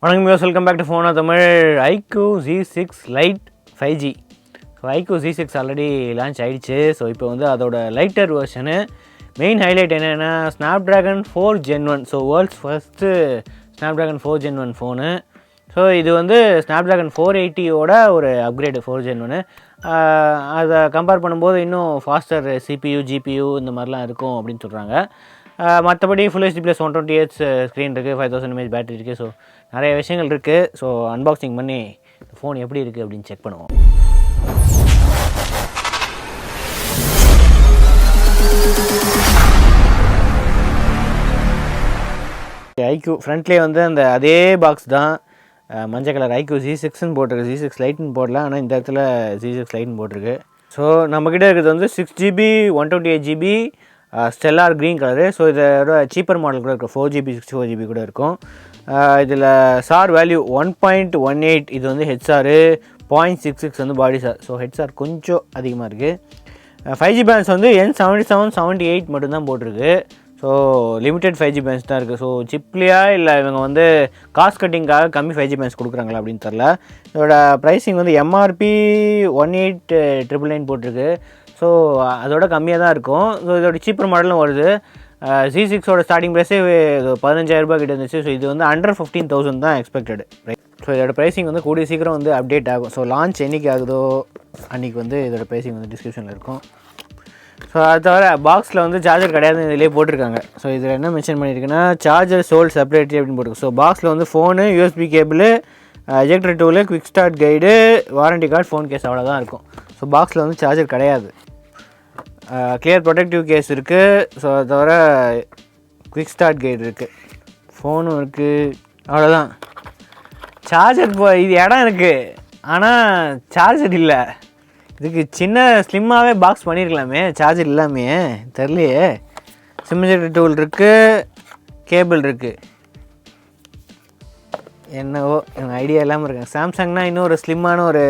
வணக்கம் யூஸ் welcome back to phone Tamil. iQOO Z6 Lite 5G. So iQOO Z6 already launch ஆகிடுச்சு. So இப்போ வந்து அதோட லைட்டர் வெர்ஷனு. மெயின் ஹைலைட் என்னென்னா Snapdragon 4 Gen 1. So world's first Snapdragon 4 Gen 1 phone. So இது வந்து Snapdragon 480ஓட ஒரு அப்கிரேடு 4 Gen 1. அதை கம்பேர் பண்ணும்போது இன்னும் ஃபாஸ்டர் CPU GPU இந்த மாதிரிலாம் இருக்கும் அப்படின்னு சொல்கிறாங்க. மற்றபடி full HD plus 120Hz screen இருக்குது, 5000 mAh பேட்டரி இருக்குது. ஸோ நிறைய விஷயங்கள் இருக்குது. ஸோ அன்பாக்சிங் பண்ணி ஃபோன் எப்படி இருக்குது அப்படின்னு செக் பண்ணுவோம். iQOO ஃப்ரண்ட்லேயே வந்து அந்த அதே பாக்ஸ் தான், மஞ்சள் கலர் iQOO Z6ன்னு போட்டிருக்கு. Z6 Liteன்னு போடல, ஆனால் இந்த இடத்துல Z6 Liteன்னு போட்டிருக்கு. ஸோ நம்மக்கிட்ட இருக்கிறது வந்து 6GB 128GB stellar green colour. So இதோட சீப்பர் மாடல் கூட இருக்கும், 4GB 64GB கூட இருக்கும். இதில் சார் வேல்யூ 1.18. இது வந்து ஹெச்ஆர் 0.66 வந்து பாடி சார். ஸோ ஹெச்ஆர் கொஞ்சம் அதிகமாக இருக்குது. 5G பேண்ட்ஸ் வந்து N77 78 மட்டும்தான் போட்டிருக்கு. ஸோ லிமிட்டட் 5G பேண்ட்ஸ் தான் இருக்குது. ஸோ சிப்லியா இல்லை இவங்க வந்து காஸ்ட் கட்டிங்காக கம்மி 5G பேண்ட்ஸ் கொடுக்குறாங்களா அப்படின்னு தெரில. இதோட ப்ரைஸிங் வந்து MRP 18,999 போட்டிருக்கு. ஸோ அதோட கம்மியாக தான் இருக்கும். ஸோ இதோட சீப்பர் மாடலும் வருது. Z6ஓட ஸ்டார்டிங் ப்ரைஸே 15,000 கிட்ட இருந்துச்சு. ஸோ இது வந்து அண்டர் 15,000 தான் எக்ஸ்பெக்டட். ஸோ இதோட ப்ரைஸிங் வந்து கூடிய சீக்கிரம் வந்து அப்டேட் ஆகும். ஸோ லான்ச் என்றைக்கு ஆகுதோ அன்றைக்கி வந்து இதோட ப்ரைஸிங் வந்து டிஸ்கிரிப்ஷனில் இருக்கும். ஸோ அது தவிர பாக்ஸில் வந்து சார்ஜர் கிடையாதுன்னு இதிலே போட்டிருக்காங்க. ஸோ இதில் என்ன மென்ஷன் பண்ணியிருக்குன்னா சார்ஜர் சோல்ட் செப்பரேட்லி அப்படின்னு போட்டிருக்கு. ஸோ பாக்ஸில் வந்து phone, USB cable, ejector tool, quick start guide, warranty card, phone case அவ்வளோதான் இருக்கும். ஸோ பாக்ஸில் வந்து சார்ஜர் கிடையாது. கிளியர் ப்ரொடெக்டிவ் கேஸ் இருக்குது. ஸோ அது தவிர குவிக் ஸ்டார்ட் கைடு இருக்குது, ஃபோனும் இருக்குது, அவ்வளோதான். சார்ஜர் இது இடம் இருக்குது, ஆனால் சார்ஜர் இல்லை. இதுக்கு சின்ன ஸ்லிம்மாகவே பாக்ஸ் பண்ணியிருக்கலாமே, சார்ஜர் இல்லாமே தெரிலையே. சிம் எஜெக்டர் டூல் இருக்குது, கேபிள் இருக்குது. என்னவோ இவங்க ஐடியா இல்லாமல் இருக்காங்க. சாம்சங்னால் இன்னும் ஒரு ஸ்லிம்மான ஒரு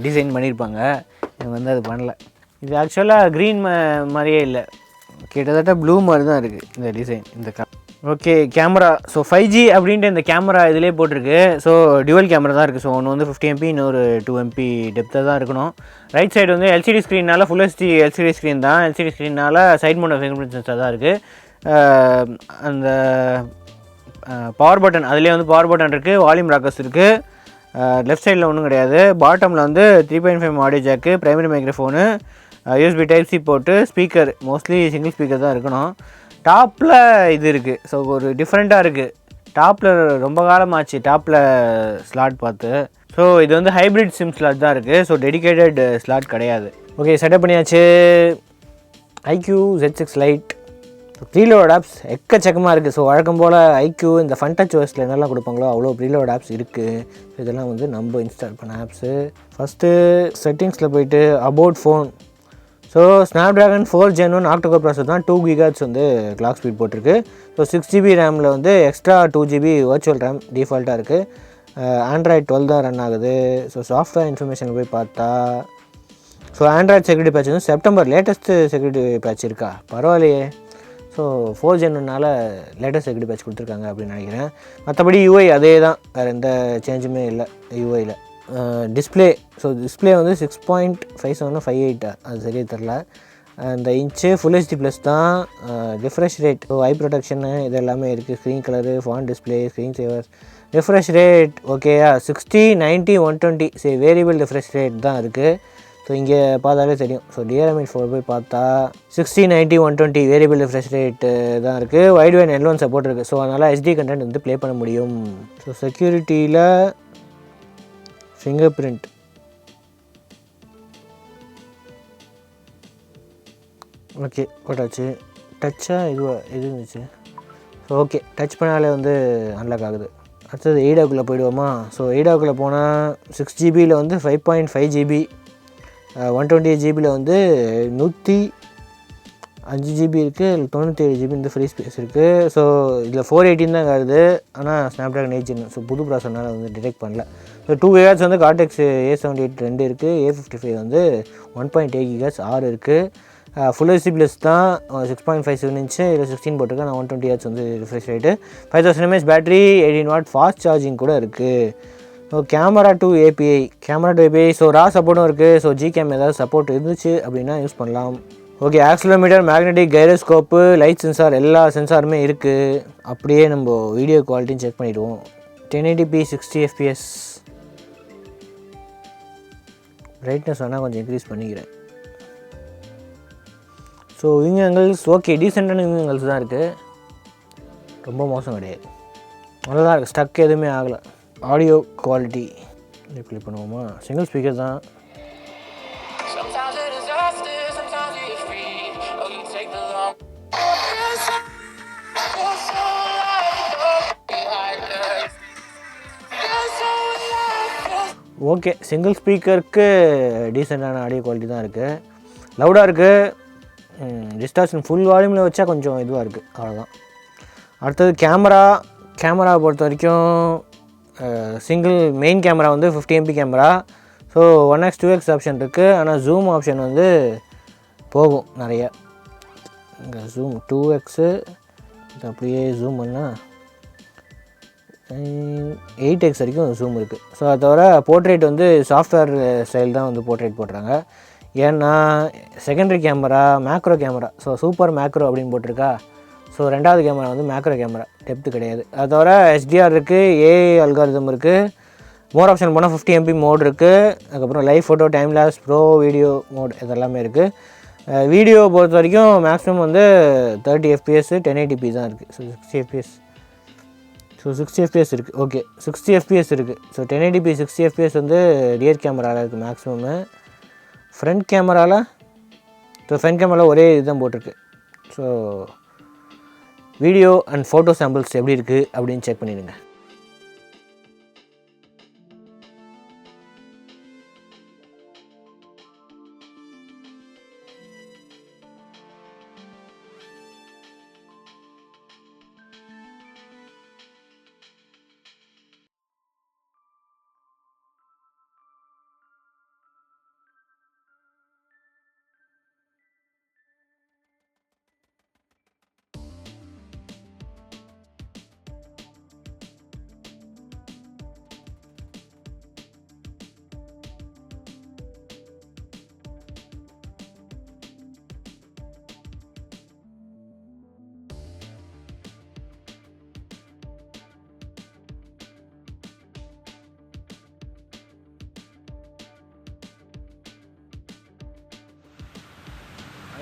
டிசைன் பண்ணியிருப்பாங்க, இவங்க வந்து அது பண்ணல. இது ஆக்சுவலாக க்ரீன் மாதிரியே இல்லை, கிட்டத்தட்ட ப்ளூ மாதிரி தான் இருக்குது இந்த டிசைன். இந்த ஓகே கேமரா. ஸோ 5G அப்படின்ட்டு இந்த கேமரா இதிலே போட்டிருக்கு. ஸோ டியூவல் கேமரா தான் இருக்குது. ஸோ ஒன்று வந்து 50 MP, இன்னொரு 2 MP டெப்த்தாக தான் இருக்கணும். ரைட் சைடு வந்து LCD ஸ்க்ரீனால் ஃபுல் HD LCD ஸ்க்ரீன் தான். LCD ஸ்க்ரீனால் side mount fingerprint sensor தான் இருக்குது. அந்த பவர் பட்டன், அதிலே வந்து பவர் பட்டன் இருக்குது, வால்யூம் ராக்கர்ஸ் இருக்குது. லெஃப்ட் சைடில் ஒன்றும் கிடையாது. பாட்டமில் வந்து 3.5 audio jack, primary microphone, USB Type-C போட்டு, ஸ்பீக்கர் மோஸ்ட்லி சிங்கிள் ஸ்பீக்கர் தான் இருக்கணும். டாப்பில் இது இருக்குது. ஸோ ஒரு டிஃப்ரெண்ட்டாக இருக்குது. டாப்பில் ரொம்ப காலமாச்சு டாப்பில் ஸ்லாட் பார்த்து. ஸோ இது வந்து ஹைப்ரிட் சிம் ஸ்லாட் தான் இருக்குது. ஸோ டெடிக்கேட்டட் ஸ்லாட் கிடையாது. ஓகே, செட்டப் பண்ணியாச்சு. iQOO Z6 Lite preload apps எக்கச்சக்கமாக இருக்குது. ஸோ வழக்கம் போல் iQOO இந்த ஃபன் டச் ஓஎஸில் என்னெல்லாம் கொடுப்பாங்களோ அவ்வளோ ப்ரீலோட் ஆப்ஸ் இருக்குது. ஸோ இதெல்லாம் வந்து நம்ம இன்ஸ்டால் பண்ண ஆப்ஸு. ஃபஸ்ட்டு செட்டிங்ஸில் போயிட்டு about phone. So Snapdragon 4 Gen 1 octacore processor தான், 2 GHz வந்து கிளாக் ஸ்பீட் போட்டிருக்கு. ஸோ 6GB ரேமில் வந்து எக்ஸ்ட்ரா 2GB வர்ச்சுவல் ரேம் டிஃபால்ட்டாக இருக்குது. Android 12 தான் ரன் ஆகுது. ஸோ சாஃப்ட்வேர் இன்ஃபர்மேஷன் போய் பார்த்தா, ஸோ Android செக்யூரிட்டி பேட்ச் வந்து செப்டம்பர் லேட்டஸ்ட்டு செக்யூரிட்டி பேட்ச் இருக்கா, பரவாயில்லையே. ஸோ 4 Gen 1னால லேட்டஸ்ட் செக்யூரிட்டி பேட்ச் கொடுத்துருக்காங்க அப்படின்னு நினைக்கிறேன். மற்றபடி UI அதே தான், வேறு எந்த சேஞ்சுமே இல்லை UIயில். டிஸ்பிளே. ஸோ டிஸ்பிளே வந்து 6.57 58, அது சரியாக தெரில. இந்த இன்ச்சு ஃபுல் HD ப்ளஸ் தான். ரிஃப்ரெஷ் ரேட், ஐ ப்ரொடெக்ஷனு இது எல்லாமே இருக்குது. Screen colour, fan display, screen saver. Refresh rate ஓகேயா, 60, 90, 120. சரி, வேரியபிள் ரிஃப்ரெஷ் ரேட் தான் இருக்குது. ஸோ இங்கே பார்த்தாலே தெரியும். ஸோ DRM4 போய் பார்த்தா 60, 90, 120 வேரியபிள் ரிஃப்ரெஷ் ரேட்டு தான் இருக்குது. வைட் வேன் L1 சப்போர்ட் இருக்குது. ஸோ அதனால் HD கண்டென்ட் வந்து ப்ளே பண்ண முடியும். ஸோ செக்யூரிட்டியில் ஃபிங்கர் பிரிண்ட், ஓகே போட்டாச்சு. டச்சாக இது இருந்துச்சு. ஸோ ஓகே, டச் பண்ணாலே வந்து அன்லாக் ஆகுது. அடுத்தது எய்டாக்குள்ளே போயிடுவோமா. ஸோ எய்டாக்குள்ளே போனால் 6GBயில் வந்து 5.5GB, 128GBயில் வந்து 105GB இருக்குது, 97GB இந்த ஃப்ரீ ஸ்பேஸ் இருக்குது. ஸோ இதில் 418 தான் வருது, ஆனால் Snapdragon 8 Gen. ஸோ புது ப்ராசஸர்னால வந்து டிடெக்ட் பண்ணல. ஸோ 2 GHz வந்து Cortex A78 2 இருக்குது, A55 வந்து 1.8 GHz 6 இருக்குது. ஃபுல் ஹெச்டி ப்ளஸ் தான் 6.57 இன்ச்சு இதில் 16 போட்டிருக்கேன். நான் 120 Hz வந்து refresh rate, 5000 mAh battery, 18 watt fast charging கூட இருக்குது. So camera two API so raw சப்போர்ட்டும் இருக்குது. ஸோ ஜிகேம் ஏதாவது சப்போர்ட் இருந்துச்சு அப்படின்னா யூஸ் பண்ணலாம். Okay, accelerometer, magnetic, gyroscope, light sensor எல்லா சென்சாருமே இருக்குது. அப்படியே நம்ம வீடியோ குவாலிட்டியும் செக் பண்ணிவிடுவோம். 1080p 60 fps. பிரைட்னஸ் வேணால் கொஞ்சம் இன்க்ரீஸ் பண்ணிக்கிறேன். ஸோ விங் ஆங்கிள்ஸ் ஓகே, டீசெண்டான விங் ஆங்கிள்ஸ் தான் இருக்குது, ரொம்ப மோசம் கிடையாது, நல்லா தான் இருக்குது, ஸ்டக் எதுவுமே ஆகலை. ஆடியோ குவாலிட்டி கிளிக் பண்ணுவோமா? சிங்கிள் ஸ்பீக்கர் தான். ஓகே, சிங்கிள் ஸ்பீக்கருக்கு டீசெண்டான ஆடியோ குவாலிட்டி தான் இருக்குது. லவுடாக இருக்குது, டிஸ்டார்ஷன் ஃபுல் வால்யூமில் வச்சா கொஞ்சம் இதுவாக இருக்குது, அவ்வளோதான். அடுத்தது கேமரா பொறுத்த வரைக்கும் சிங்கிள் மெயின் கேமரா வந்து 50 MP camera. So 1x 2x option இருக்குது. ஆனால் ஜூம் ஆப்ஷன் வந்து போகும் நிறைய. இங்கே ஜூம் 2x, இது அப்படியே ஜூம் பண்ணால் 8x வரைக்கும் ஜூம் இருக்குது. ஸோ அதை தவிர போர்ட்ரேட் வந்து சாஃப்ட்வேர் ஸ்டைல் தான் வந்து போர்ட்ரேட் போடுறாங்க. ஏன்னா secondary camera macro camera, so super macro அப்படின்னு போட்டிருக்கா. ஸோ ரெண்டாவது கேமரா வந்து மேக்ரோ கேமரா, டெப்த்து கிடையாது. அது தவிர HDR இருக்குது, ஏஐ அல்காரிதம் இருக்குது, மோர் ஆப்ஷன் போனால் 50 MP மோட் இருக்குது. அதுக்கப்புறம் live photo, time lapse, pro video mode இதெல்லாமே இருக்குது. வீடியோ பொறுத்த வரைக்கும் மேக்ஸிமம் வந்து 30 fps 1080p தான் இருக்குது. ஸோ 60 fps இருக்குது. ஓகே, 60 fps இருக்குது. ஸோ 1080p 60 fps வந்து ரியர் கேமராவில் இருக்குது மேக்ஸிமம்மு. ஃப்ரண்ட் கேமராவில் ஒரே இதுதான் போட்டிருக்கு. So video and photo samples எப்படி இருக்குது அப்படின்னு செக் பண்ணிடுங்க.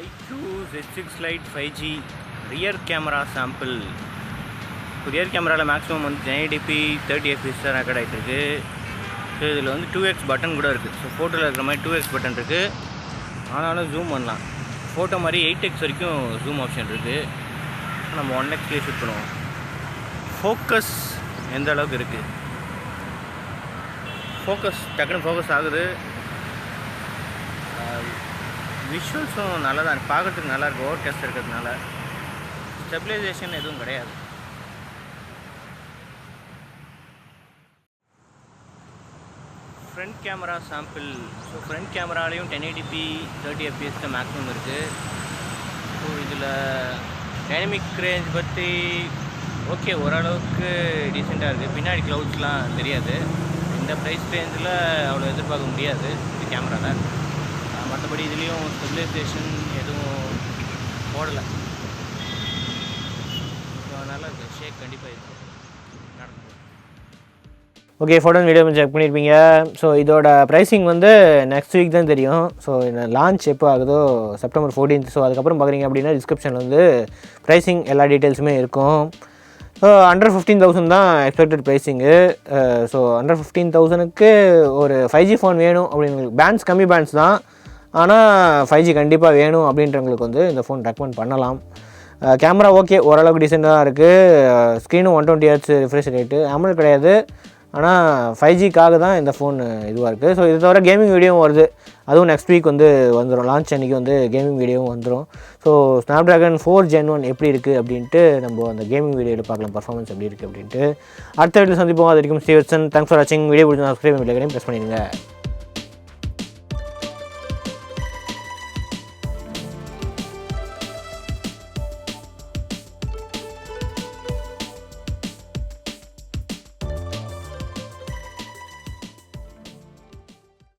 iQOO Z6 Lite 5G rear camera sample. Rear கேமராவில் மேக்ஸிமம் வந்து 1080p 30 fps தான் ரெக்கார்ட் ஆகிட்டு இருக்குது. ஸோ இதில் வந்து 2x பட்டன் கூட இருக்குது. ஸோ ஃபோட்டோவில் இருக்கிற மாதிரி 2x பட்டன் இருக்குது. ஆனாலும் ஜூம் பண்ணலாம். ஃபோட்டோ மாதிரி 8x வரைக்கும் ஜூம் ஆப்ஷன் இருக்குது. நம்ம 1xலேயே ஷூட் பண்ணுவோம். ஃபோக்கஸ் எந்த அளவுக்கு இருக்குது, டக்குன்னு ஃபோக்கஸ் ஆகுது. விஷுவல்ஸும் நல்லா தான் பார்க்குறதுக்கு நல்லாயிருக்கு, ஓவர் கேஸ்ட் இருக்கிறதுனால. ஸ்டெபிலைசேஷன் எதுவும் கிடையாது. Front camera sample. So front கேமராலேயும் 1080p 30 fps தான் மேக்ஸிமம் இருக்குது. ஸோ இதில் டைனமிக் ரேஞ்ச் பற்றி ஓகே, ஓரளவுக்கு டீசெண்டாக இருக்குது. பின்னாடி க்ளவுட்ஸ்லாம் தெரியாது. இந்த ப்ரைஸ் ரேஞ்சில் அவ்வளோ எதிர்பார்க்க முடியாது இந்த கேமராவில். மற்றபடி இதுலேயும் ஸ்டெபிலைசேஷன் எதுவும் போடலை. ஸோ அதனால் இந்த ஷேக் கண்டிப்பாக இருக்கும், நடக்கும். ஓகே, ஃபோட்டோ வீடியோ செக் பண்ணியிருப்பீங்க. ஸோ இதோட ப்ரைஸிங் வந்து நெக்ஸ்ட் வீக் தான் தெரியும். ஸோ லான்ச் எப்போ ஆகுதோ September 14th. ஸோ அதுக்கப்புறம் பார்க்குறீங்க அப்படின்னா டிஸ்கிரிப்ஷனில் வந்து ப்ரைஸிங் எல்லா டீட்டெயில்ஸுமே இருக்கும். ஸோ அண்டர் 15,000 தான் எக்ஸ்பெக்டட் ப்ரைஸிங்கு. ஸோ அண்டர் 15,000க்கு ஒரு 5G ஃபோன் வேணும் அப்படின்னு, பேண்ட்ஸ் கம்மி பேண்ட்ஸ் தான், ஆனால் 5G கண்டிப்பாக வேணும் அப்படின்றவங்களுக்கு வந்து இந்த ஃபோன் ரெக்கமெண்ட் பண்ணலாம். கேமரா ஓகே, ஓரளவுக்கு டீசெண்டாக தான் இருக்குது. ஸ்க்ரீனும் 120 Hz ரிஃப்ரெஷ் ரேட்டு, AMOLED கிடையாது. ஆனால் 5Gக்காக தான் இந்த ஃபோன் இதுவாக இருக்குது. ஸோ இது தவிர கேமிங் வீடியோவும் வருது, அதுவும் நெக்ஸ்ட் வீக் வந்து வந்துடும். லான்ச் அன்றைக்கி வந்து கேமிங் வீடியோவும் வந்துடும். ஸோ Snapdragon 4 Gen 1 எப்படி இருக்குது அப்படின்ட்டு நம்ம அந்த கேமிங் வீடியோவில் பார்க்கலாம், பர்ஃபார்மன்ஸ் எப்படி இருக்குது அப்படின்ட்டு. அடுத்த வீடியோ சந்திப்போம். அது வரைக்கும் ஸ்ரீவத்சன். தேங்க்ஸ் ஃபார் வாட்சிங். வீடியோ பிடிச்சா சப்ஸ்கிரைப் பண்ணி ப்ரெஸ் பண்ணிடுங்க.